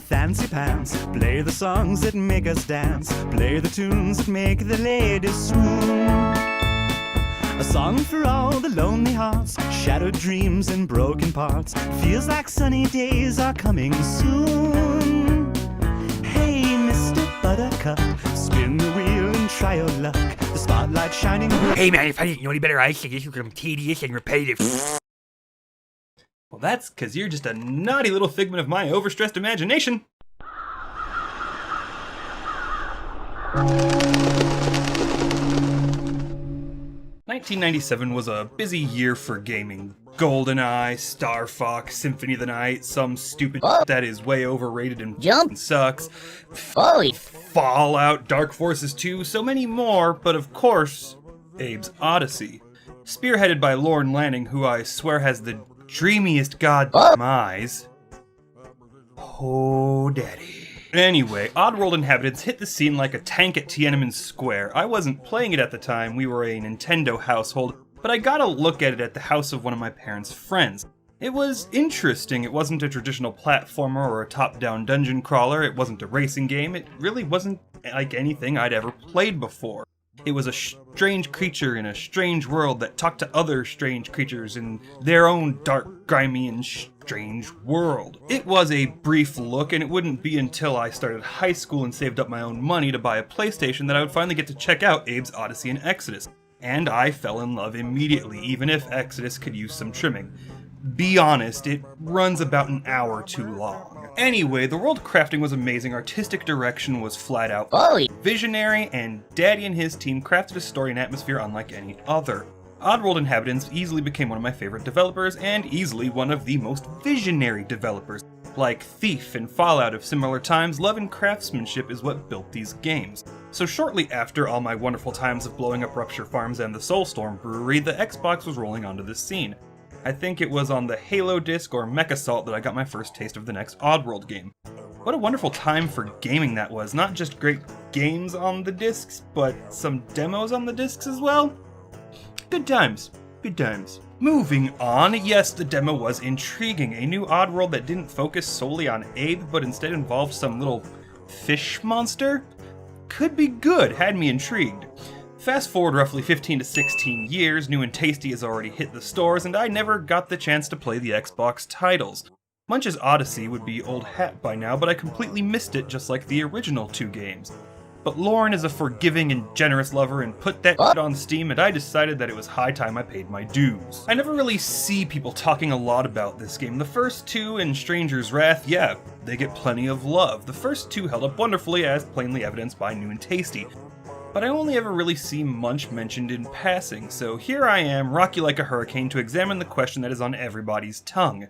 fancy pants, play the songs that make us dance, play the tunes that make the ladies swoon. A song for all the lonely hearts, shattered dreams and broken parts. Feels like sunny days are coming soon. Hey, Mr. Buttercup, spin the wheel and try your luck. The spotlight shining. Hey man, if I didn't know any better, I said this was tedious and repetitive. Well, that's because you're just a naughty little figment of my overstressed imagination. "1997 was a busy year for gaming. GoldenEye, Star Fox, Symphony of the Night, some stupid that is way overrated and sucks. Fallout, Dark Forces 2, so many more, but of course, Abe's Oddysee. Spearheaded by Lorne Lanning, who I swear has the dreamiest goddamn eyes. Oh, daddy. Anyway, Oddworld inhabitants hit the scene like a tank at Tiananmen Square. I wasn't playing it at the time, we were a Nintendo household, but I got a look at it at the house of one of my parents' friends. It was interesting. It wasn't a traditional platformer or a top-down dungeon crawler, it wasn't a racing game, it really wasn't like anything I'd ever played before. It was a strange creature in a strange world that talked to other strange creatures in their own dark, grimy, and strange world. It was a brief look, and it wouldn't be until I started high school and saved up my own money to buy a PlayStation that I would finally get to check out Abe's Oddysee and Exodus. And I fell in love immediately, even if Exodus could use some trimming. Be honest, it runs about an hour too long. Anyway, the world crafting was amazing, artistic direction was flat out visionary, and Daddy and his team crafted a story and atmosphere unlike any other. Oddworld inhabitants easily became one of my favorite developers, and easily one of the most visionary developers. Like Thief and Fallout of similar times, love and craftsmanship is what built these games. So shortly after all my wonderful times of blowing up Rupture Farms and the Soulstorm brewery, the Xbox was rolling onto the scene. I think it was on the Halo disc or Mechasalt that I got my first taste of the next Oddworld game. What a wonderful time for gaming that was, not just great games on the discs, but some demos on the discs as well. Good times, good times. Moving on, yes, the demo was intriguing. A new Oddworld that didn't focus solely on Abe, but instead involved some little fish monster? Could be good, had me intrigued. Fast forward roughly 15 to 16 years, New and Tasty has already hit the stores, and I never got the chance to play the Xbox titles. Munch's Oddysee would be old hat by now, but I completely missed it just like the original two games. But Lorne is a forgiving and generous lover and put that on Steam, and I decided that it was high time I paid my dues. I never really see people talking a lot about this game. The first two and Stranger's Wrath, yeah, they get plenty of love. The first two held up wonderfully, as plainly evidenced by New and Tasty. But I only ever really see Munch mentioned in passing, so here I am, rocky like a hurricane, to examine the question that is on everybody's tongue.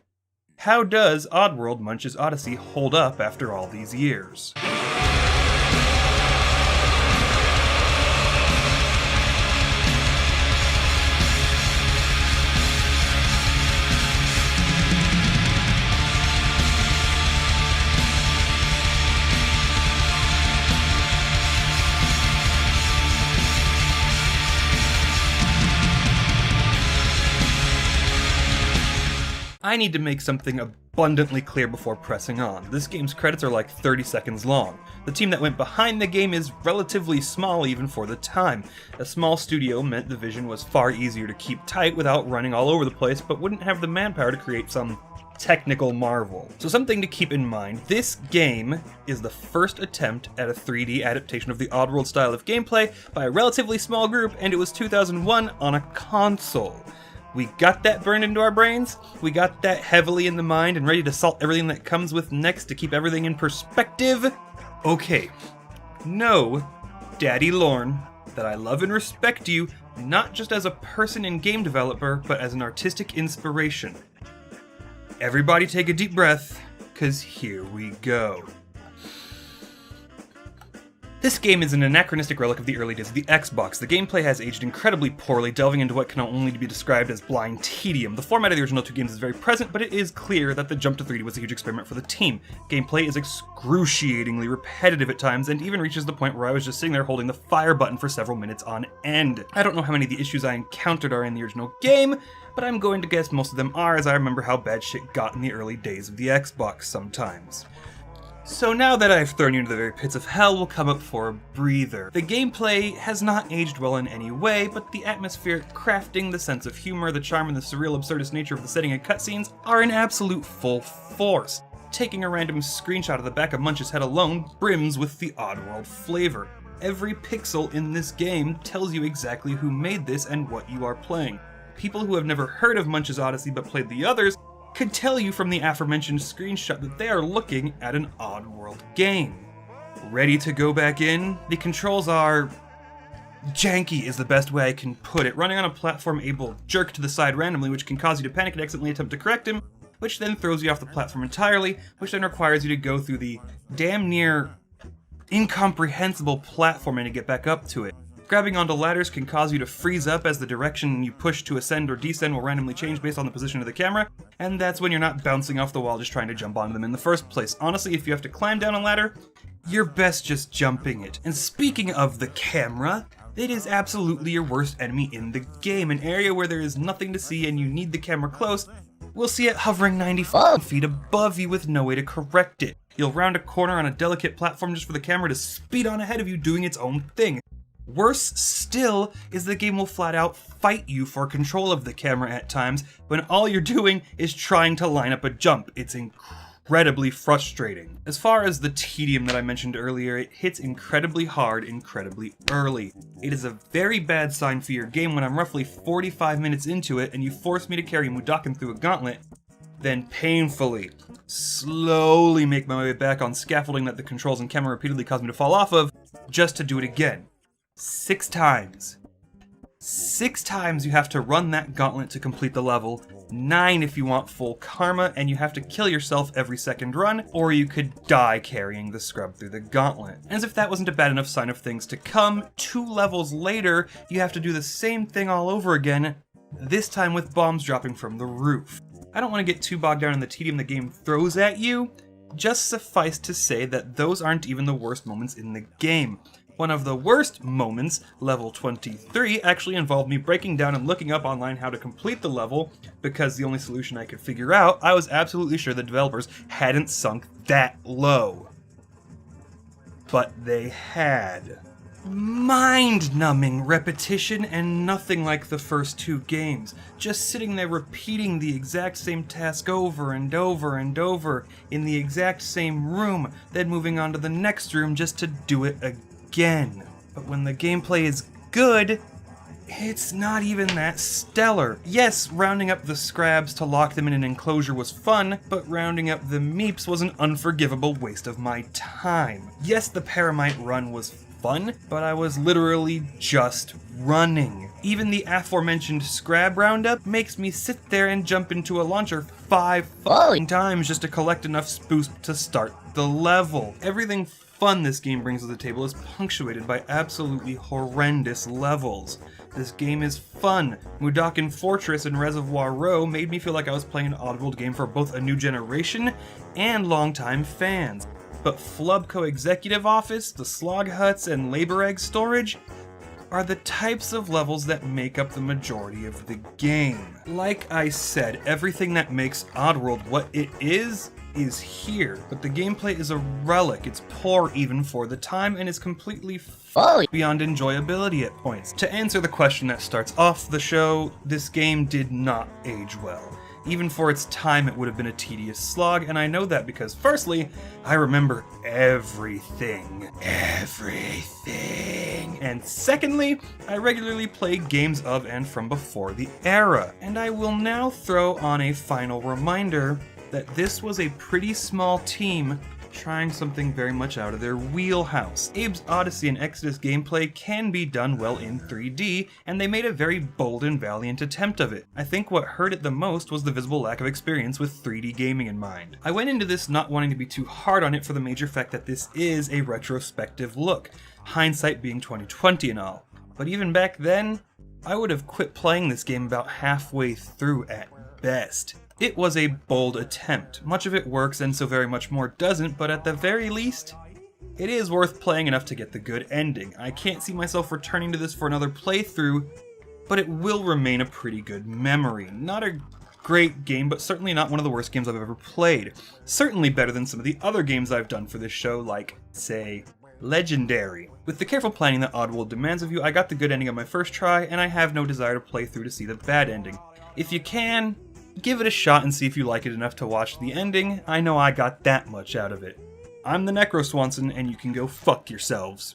How does Oddworld Munch's Oddysee hold up after all these years? I need to make something abundantly clear before pressing on. This game's credits are like 30 seconds long. The team that went behind the game is relatively small even for the time. A small studio meant the vision was far easier to keep tight without running all over the place, but wouldn't have the manpower to create some technical marvel. So something to keep in mind, this game is the first attempt at a 3D adaptation of the Oddworld style of gameplay by a relatively small group, and it was 2001 on a console. We got that burned into our brains, we got that heavily in the mind and ready to salt everything that comes with next to keep everything in perspective. Okay, know, Daddy Lorne, that I love and respect you, not just as a person and game developer, but as an artistic inspiration. Everybody take a deep breath, 'cause here we go. This game is an anachronistic relic of the early days of the Xbox. The gameplay has aged incredibly poorly, delving into what can only be described as blind tedium. The format of the original two games is very present, but it is clear that the jump to 3D was a huge experiment for the team. Gameplay is excruciatingly repetitive at times, and even reaches the point where I was just sitting there holding the fire button for several minutes on end. I don't know how many of the issues I encountered are in the original game, but I'm going to guess most of them are, as I remember how bad shit got in the early days of the Xbox sometimes. So now that I've thrown you into the very pits of hell, we'll come up for a breather. The gameplay has not aged well in any way, but the atmospheric crafting, the sense of humor, the charm, and the surreal absurdist nature of the setting and cutscenes are in absolute full force. Taking a random screenshot of the back of Munch's head alone brims with the Oddworld flavor. Every pixel in this game tells you exactly who made this and what you are playing. People who have never heard of Munch's Oddysee but played the others could tell you from the aforementioned screenshot that they are looking at an Oddworld game. Ready to go back in? The controls are janky is the best way I can put it. Running on a platform able jerk to the side randomly, which can cause you to panic and accidentally attempt to correct him, which then throws you off the platform entirely, which then requires you to go through the damn near incomprehensible platforming to get back up to it. Grabbing onto ladders can cause you to freeze up as the direction you push to ascend or descend will randomly change based on the position of the camera, and that's when you're not bouncing off the wall just trying to jump onto them in the first place. Honestly, if you have to climb down a ladder, you're best just jumping it. And speaking of the camera, it is absolutely your worst enemy in the game. An area where there is nothing to see and you need the camera close, we'll see it hovering 95 feet above you with no way to correct it. You'll round a corner on a delicate platform just for the camera to speed on ahead of you doing its own thing. Worse still is the game will flat out fight you for control of the camera at times when all you're doing is trying to line up a jump. It's incredibly frustrating. As far as the tedium that I mentioned earlier, it hits incredibly hard, incredibly early. It is a very bad sign for your game when I'm roughly 45 minutes into it and you force me to carry Mudakin through a gauntlet, then painfully, slowly make my way back on scaffolding that the controls and camera repeatedly cause me to fall off of, just to do it again. 6 times. 6 times you have to run that gauntlet to complete the level, 9 if you want full karma, and you have to kill yourself every second run, or you could die carrying the scrub through the gauntlet. And as if that wasn't a bad enough sign of things to come, 2 levels later, you have to do the same thing all over again, this time with bombs dropping from the roof. I don't want to get too bogged down in the tedium the game throws at you, just suffice to say that those aren't even the worst moments in the game. One of the worst moments, level 23, actually involved me breaking down and looking up online how to complete the level, because the only solution I could figure out, I was absolutely sure the developers hadn't sunk that low. But they had. Mind-numbing repetition and nothing like the first 2 games. Just sitting there repeating the exact same task over and over and over in the exact same room, then moving on to the next room just to do it again. But when the gameplay is good, it's not even that stellar. Yes, rounding up the scrabs to lock them in an enclosure was fun, but rounding up the meeps was an unforgivable waste of my time. Yes, the Paramite run was fun, but I was literally just running. Even the aforementioned scrab roundup makes me sit there and jump into a launcher 5 fucking times just to collect enough spooks to start the level. Everything fun this game brings to the table is punctuated by absolutely horrendous levels. This game is fun. Mudakin Fortress and Reservoir Row made me feel like I was playing an Oddworld game for both a new generation and longtime fans. But Flubco Executive Office, the Slog Huts, and Labor Egg Storage are the types of levels that make up the majority of the game. Like I said, everything that makes Oddworld what it is here, but the gameplay is a relic. It's poor even for the time and is completely beyond enjoyability at points. To answer the question that starts off the show, this game did not age well. Even for its time, it would have been a tedious slog, and I know that because, firstly, I remember everything. And secondly, I regularly play games of and from before the era. And I will now throw on a final reminder that this was a pretty small team trying something very much out of their wheelhouse. Abe's Oddysee and Exodus gameplay can be done well in 3D, and they made a very bold and valiant attempt of it. I think what hurt it the most was the visible lack of experience with 3D gaming in mind. I went into this not wanting to be too hard on it for the major fact that this is a retrospective look, hindsight being 2020 and all. But even back then, I would have quit playing this game about halfway through at best. It was a bold attempt. Much of it works and so very much more doesn't, but at the very least, it is worth playing enough to get the good ending. I can't see myself returning to this for another playthrough, but it will remain a pretty good memory. Not a great game, but certainly not one of the worst games I've ever played. Certainly better than some of the other games I've done for this show, like, say, Legendary. With the careful planning that Oddworld demands of you, I got the good ending on my first try, and I have no desire to play through to see the bad ending. If you can, give it a shot and see if you like it enough to watch the ending. I know I got that much out of it. I'm the TheNecroswanson, and you can go fuck yourselves.